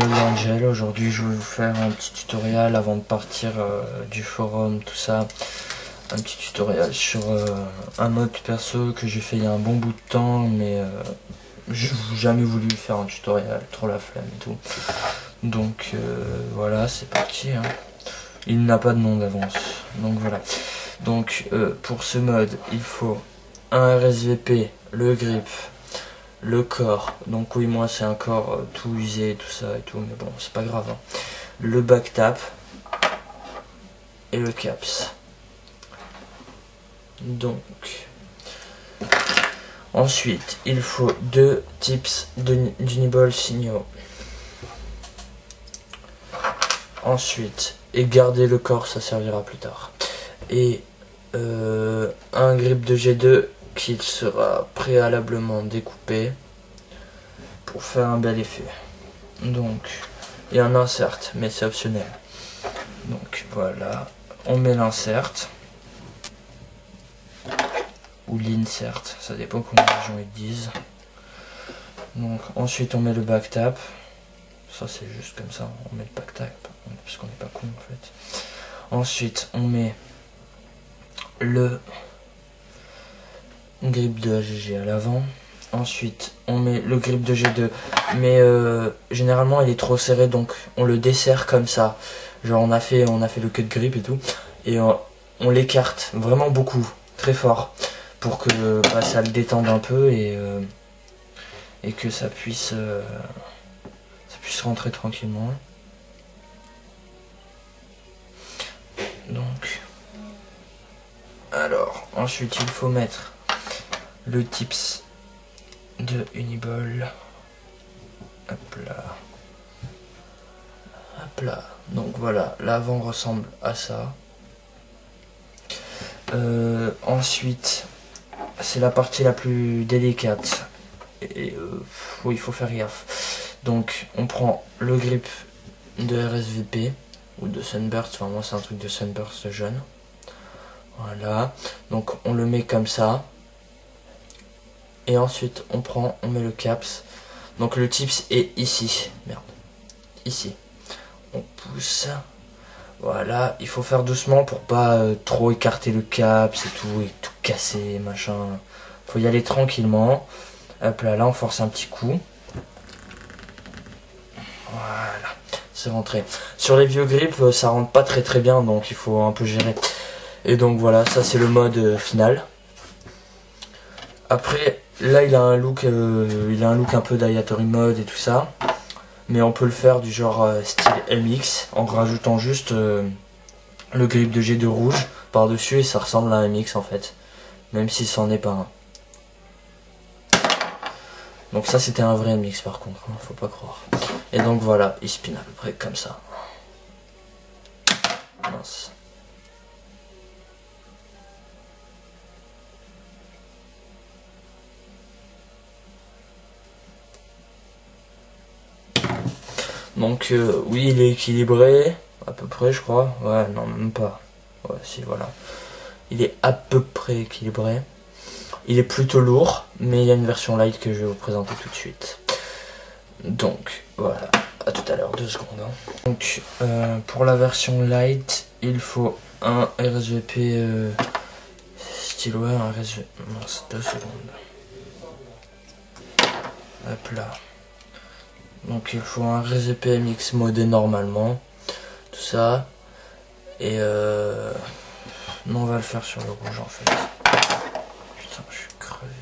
Angel, aujourd'hui je vais vous faire un petit tutoriel avant de partir du forum, tout ça. Un petit tutoriel sur un mode perso que j'ai fait il y a un bon bout de temps, mais j'ai jamais voulu faire un tutoriel, trop la flemme et tout. Donc voilà, c'est parti. Hein. Il n'a pas de nom d'avance, donc voilà. Donc pour ce mode, il faut un RSVP, le grip, le corps, donc oui moi c'est un corps tout usé tout ça et tout, mais bon c'est pas grave hein. Le back tap et le caps. Donc ensuite il faut deux tips d'Uniball signaux. Ensuite, et garder le corps, ça servira plus tard. Et un grip de G2 qui sera préalablement découpé pour faire un bel effet. Donc, et un insert, mais c'est optionnel. Donc voilà, on met l'insert ou l'insert, ça dépend comment les gens ils disent. Donc ensuite on met le back tap. Ça c'est juste comme ça, on met le back tap parce qu'on n'est pas con en fait. Ensuite on met le grip de AGG à l'avant. Ensuite on met le grip de G2, mais généralement il est trop serré, donc on le desserre comme ça. Genre on a fait le cut grip et tout, et on l'écarte vraiment beaucoup, très fort, pour que ça le détende un peu et que ça puisse rentrer tranquillement. Donc alors ensuite il faut mettre le tips de Uniball. Hop là. Hop là. Donc voilà, l'avant ressemble à ça. Ensuite, c'est la partie la plus délicate. Et oui, il faut faire gaffe. Donc on prend le grip de RSVP ou de Sunburst. Enfin moi c'est un truc de Sunburst jaune. Voilà. Donc on le met comme ça. Et ensuite on met le caps. Donc le tips est ici. Merde. Ici. On pousse. Voilà. Il faut faire doucement pour pas trop écarter le caps et tout casser, machin. Faut y aller tranquillement. Hop là, là on force un petit coup. Voilà. C'est rentré. Sur les vieux grips, ça rentre pas très bien, donc il faut un peu gérer. Et donc voilà, ça c'est le mode final. Après, là il a un look un peu d'Ayatory mode et tout ça, mais on peut le faire du genre style MX en rajoutant juste le grip de G2 rouge par dessus et ça ressemble à un MX en fait, même si c'en est pas un. Donc ça c'était un vrai MX par contre, hein, faut pas croire. Et donc voilà, il spin à peu près comme ça. Mince. Donc oui il est équilibré, à peu près je crois, ouais non même pas, ouais si voilà. Il est à peu près équilibré, il est plutôt lourd, mais il y a une version light que je vais vous présenter tout de suite. Donc voilà, à tout à l'heure, 2 secondes. Hein. Donc pour la version light, il faut un RSVP stylo, un RSVP, mince, 2 secondes. Hop là. Donc il faut un RSVP MX modé normalement, tout ça, et non on va le faire sur le rouge en fait. Putain je suis crevé.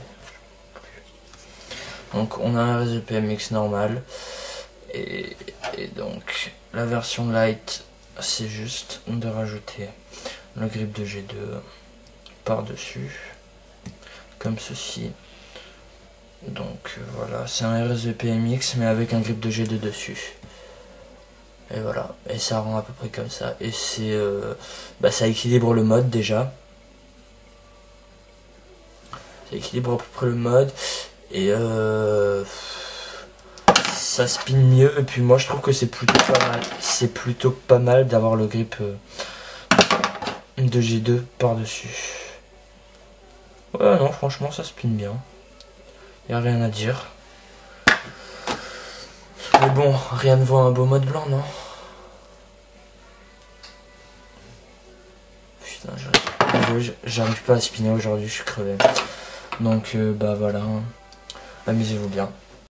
Donc on a un RSVP MX normal, et donc la version light c'est juste de rajouter le grip de G2 par dessus, comme ceci. Donc voilà, c'est un RSVP MX mais avec un grip de G2 dessus. Et voilà, et ça rend à peu près comme ça. Et c'est ça équilibre le mode déjà. Ça équilibre à peu près le mode. Et ça spin mieux. Et puis moi je trouve que c'est plutôt pas mal. C'est plutôt pas mal d'avoir le grip de G2 par dessus. Ouais non franchement ça spin bien. Y a rien à dire. Mais bon, rien ne vaut un beau mode blanc, non? Putain, j'arrive pas à spinner aujourd'hui, je suis crevé. Donc bah voilà, amusez-vous bien.